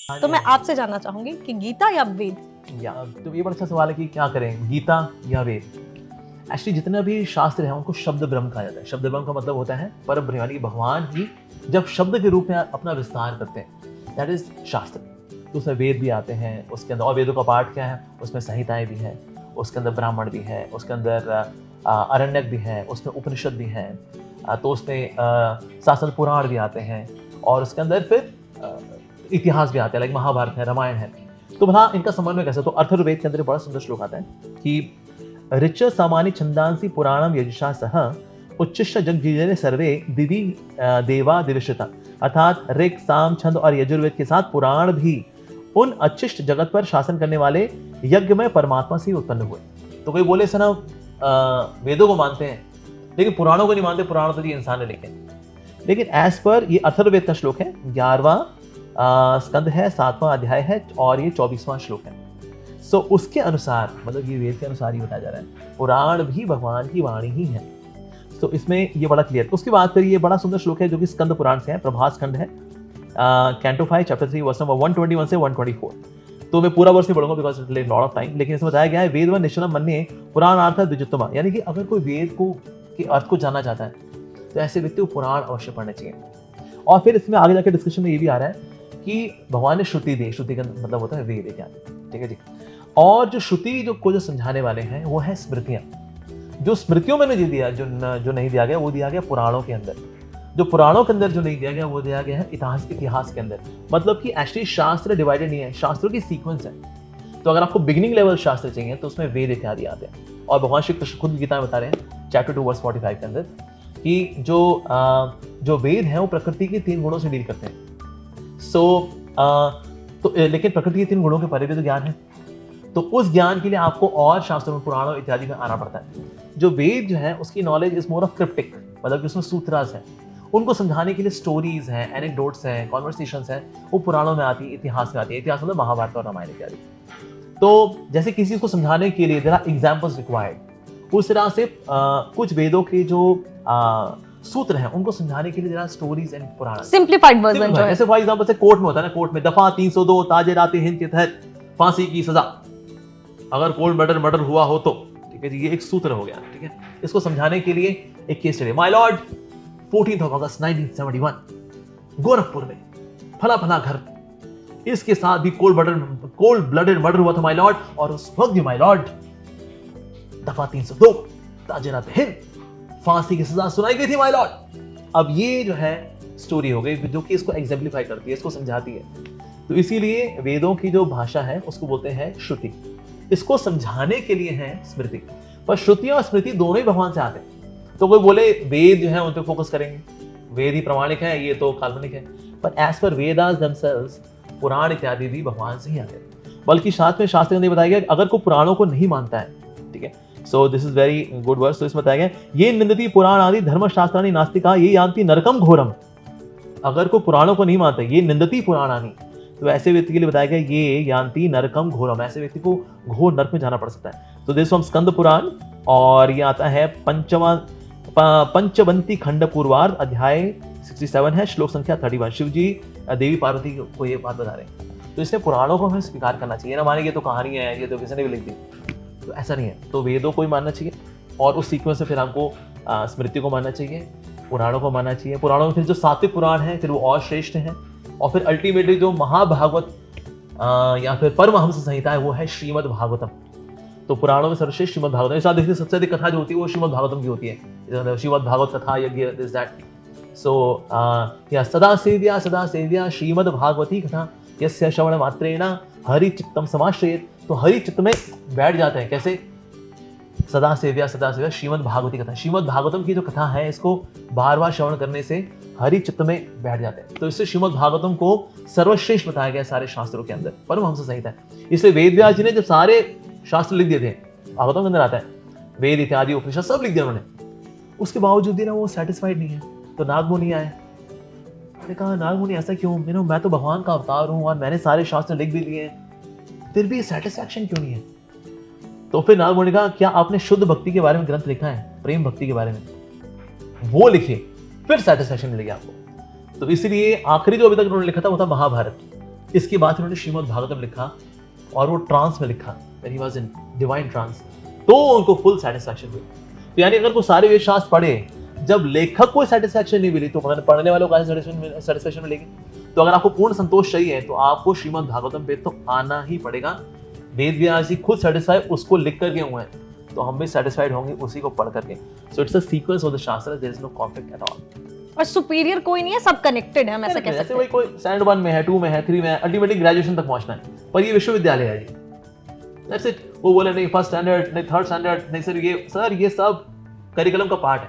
तो मैं आपसे जानना चाहूंगी कि गीता या वेद? या तो ये बड़ा अच्छा सवाल है कि क्या करें, गीता या वेद। एक्चुअली जितने भी शास्त्र हैं उनको शब्द ब्रह्म कहा जाता है। शब्द ब्रह्म का मतलब होता है पर ब्रह्म, यानी भगवान ही जब शब्द के रूप में अपना विस्तार करते हैं, दैट इज शास्त्र। तो उसमें वेद भी आते हैं, उसके अंदर और वेदों का पाठ क्या है, उसमें संहिताएं भी हैं, उसके अंदर ब्राह्मण भी है, उसके अंदर अरण्यक भी है, उसमें उपनिषद भी हैं, तो उसमें शास्त्र पुराण भी आते हैं, और उसके अंदर फिर इतिहास भी आता है, लाइक महाभारत है, रामायण है। तो भला इनका समन्वय कैसे? तो अथर्ववेद के अंदर बड़ा सुंदर श्लोक आता है कि ऋच सामान्य छंदांसी पुराणम यजुषा सह उच्चिष्ट जगजीजने सर्वे दिवि देवा दिविषता। अर्थात ऋग, साम, छंद और यजुर्वेद के साथ पुराण भी उन अच्चिष्ट जगत पर शासन करने वाले यज्ञ में परमात्मा से ही उत्पन्न हुए। तो कोई बोले सना वेदों को मानते हैं लेकिन पुराणों को नहीं मानते, पुराण तो ये इंसान ने लिखे। लेकिन एज पर ये अथर्ववेद का श्लोक है, 11वां स्कंद है, 7वां अध्याय है और ये 24वां श्लोक है। सो उसके अनुसार, मतलब ये वेद के अनुसार ही बताया जा रहा है, पुराण भी भगवान की वाणी ही है। तो इसमें ये बड़ा क्लियर। उसके बाद फिर ये बड़ा सुंदर श्लोक है जो कि स्कंद पुराण से है, प्रभास खंड है, कैंटो 5 चैप्टर 3 वर्स नंबर 121 से 124। तो मैं पूरा वर्ष नहीं पढ़ूंगा because it take lot of time, लेकिन इसमें बताया गया है वेद व निश्चलम मन्ये पुराण अर्थ द्विजोत्तमा, यानी कि अगर कोई वेद को के अर्थ को जानना चाहता है तो ऐसे व्यक्ति को पुराण अवश्य पढ़ने चाहिए। और फिर इसमें आगे जाकर डिस्कशन में ये भी आ रहा है कि भगवान ने श्रुति दी, श्रुति का मतलब होता है वेद, क्या, ठीक है जी। और जो श्रुति जो समझाने वाले हैं वो है स्मृतियां। जो स्मृतियों में नहीं दिया, जो नहीं दिया गया वो दिया गया पुराणों के अंदर। जो पुराणों के अंदर जो नहीं दिया गया वो दिया गया है इतिहास के अंदर। मतलब कि एक्चुअली शास्त्र डिवाइडेड नहीं है, शास्त्रों की सीक्वेंस है। तो अगर आपको बिगिनिंग लेवल शास्त्र चाहिए तो उसमें वेद इत्यादि आते हैं। और भगवान श्री कृष्ण खुद गीता में बता रहे हैं चैप्टर 2 वर्स 45 के अंदर कि जो वेद है वो प्रकृति के 3 गुणों से डील करते हैं। लेकिन प्रकृति के 3 गुणों के परे भी तो ज्ञान है, तो उस ज्ञान के लिए आपको और शास्त्रों में, पुराणों इत्यादि में आना पड़ता है। जो वेद जो है उसकी knowledge is more of cryptic, मतलब कि उसमें सूत्रास है, उनको समझाने के लिए स्टोरीज हैं, एनेक्डोट्स हैं, कॉन्वर्सेशंस हैं, वो पुराणों में आती है, इतिहास में आती है। इतिहास मतलब महाभारत और रामायण इत्यादि। तो जैसे किसी चीज को समझाने के लिए देयर आर एग्जांपल्स रिक्वायर्ड, उस तरह से कुछ वेदों के जो सूत्र हैं उनको समझाने के लिए there are stories and Puran, simplified version जो है। जैसे फॉर एग्जांपल से कोर्ट में होता है ना, कोर्ट में दफा 302 ताजे-राते हिंद के तहत फांसी की सजा, अगर कोल्ड मर्डर हुआ हो तो, ठीक है जी, ये एक सूत्र हो गया, ठीक है। इसको समझाने के लिए एक केस स्टडी, माय लॉर्ड 14 अगस्त 1971 गोरखपुर में फला फला घर, इसके साथ भी कोल्ड ब्लडेड मर्डर हुआ था माय लॉर्ड, और उस वक्त भी माय लॉर्ड दफा 302 ताजे-राते हिंद फांसी की सजा सुनाई गई थी माय लॉर्ड। अब ये जो है स्टोरी हो गई जो कि इसको एग्जाम्पलीफाई करती है, इसको समझाती है। तो इसीलिए वेदों की जो भाषा है उसको बोलते हैं श्रुति। इसको समझाने के लिए है स्मृति, पर श्रुति और स्मृति दोनों ही भगवान से आते हैं। तो कोई बोले वेद जो है उन पे फोकस करेंगे, वेद ही प्रमाणिक है, ये तो काल्पनिक है, पर एज पर वेदास देमसेल्व्स पुराण इत्यादि भी भगवान से ही आते हैं। बल्कि साथ में शास्त्र में बताया गया अगर कोई पुराणों को नहीं मानता है, ठीक है, so this is very good verse. तो इसमें बताया गया ये निंदती पुराण आदि धर्मशास्त्राणि नास्तिका ये यान्ति नरकम घोरम। अगर कोई पुराणों को नहीं मानता, ये निंदती पुराणानि, तो ऐसे व्यक्ति के लिए बताया गया ये यान्ति नरकम घोरम, ऐसे व्यक्ति को घोर नरक में जाना पड़ सकता है। तो दिस फ्रॉम स्कंद पुराण, और ये आता है पंचवंती खंड पूर्वार्ध, अध्याय 67 है, श्लोक संख्या 31। शिव जी देवी पार्वती को ये बात बता रहे हैं। तो इसलिए पुराणों को हमें स्वीकार करना चाहिए, ना माने ये तो कहानी है, ये तो किसी ने भी लिख दी, तो ऐसा नहीं है। तो वेदों को ही मानना चाहिए, और उस सीक्वेंस में फिर हमको स्मृति को मानना चाहिए, पुराणों को मानना चाहिए। पुराणों में फिर जो सात्विक पुराण है फिर वो और श्रेष्ठ हैं, और फिर अल्टीमेटली जो महाभागवत या फिर परमहंस संहिता है वो है श्रीमद् भागवतम। तो पुराणों में सर्वश्रेष्ठ श्रीमद् भागवतम। इस देखिए सबसे अधिक कथा जो होती है वो श्रीमद् भागवतम की होती है, श्रीमद् भागवत कथा यज्ञ दिस दैट। सो या सदा सेव्या श्रीमद् भागवती कथा यस्य श्रवण मात्रेण हरि चित्तम समाश्रयेत। तो हरि चित्त में बैठ जाते हैं, कैसे? सदा सेव्या श्रीमद् भागवती कथा, श्रीमद् भागवतम की जो कथा है इसको बार बार श्रवण करने से हरि चित्त में बैठ जाते हैं। तो इससे श्रीमद् भागवतम को सर्वश्रेष्ठ बताया गया सारे शास्त्रों के अंदर, परमहंस संहिता है। इसलिए वेद व्यास जी ने जब सारे शास्त्र लिख दिए थे, भागवतम के अंदर आता है वेद इत्यादि उपनिषद सब लिख दिया उन्होंने, उसके बावजूद भी ना वो सेटिस्फाइड नहीं है। तो नागमुनि आए, मैंने कहा नागमुनि ऐसा क्यों, मैं तो भगवान का अवतार हूँ और मैंने सारे शास्त्र लिख भी लिए, फिर भी सेटिस्फैक्शन क्यों नहीं है? तो फिर नागमुनि कहा क्या आपने शुद्ध भक्ति के बारे में ग्रंथ लिखा है, प्रेम भक्ति के बारे में? वो लिखिए, फिर सेटिस्फैक्शन मिलेगी आपको। तो इसलिए आखिरी जो अभी तक उन्होंने लिखा था वो था महाभारत। इसके बाद उन्होंने श्रीमद् भागवतम लिखा और वो ट्रांस में लिखा, when he was in divine trance, तो उनको फुल सेटिस्फैक्शन हुई। तो यानी अगर वो सारे वेद शास्त्र पढ़े, जब लेखक को सेटिस्फैक्शन नहीं मिली तो पढ़ने वालों को सेटिस्फैक्शन मिलेगी। तो अगर आपको पूर्ण संतोष चाहिए तो आपको श्रीमद् भागवतम पे तो आना ही पड़ेगा। वेद व्यास जी खुद सेटिस्फाई उसको लिख करके हुए हैं, तो हम भी सेटिस्फाइड होंगे उसी को पढ़ करके। So it's a sequence of the shastra, there is no conflict at all. और सुपीरियर कोई नहीं है, सब कनेक्टेड है, हम ऐसा कह सकते जैसे वही कोई स्टैंड 1 में है, 2 में है, 3 में है, अल्टीमेटली ग्रेजुएशन तक पहुंचना है, पर ये विश्वविद्यालय है जी। That's it. वो बोले नहीं फर्स्ट स्टैंडर्ड, नहीं थर्ड स्टैंडर्ड, नहीं सर ये सब करिकुलम का पार्ट है।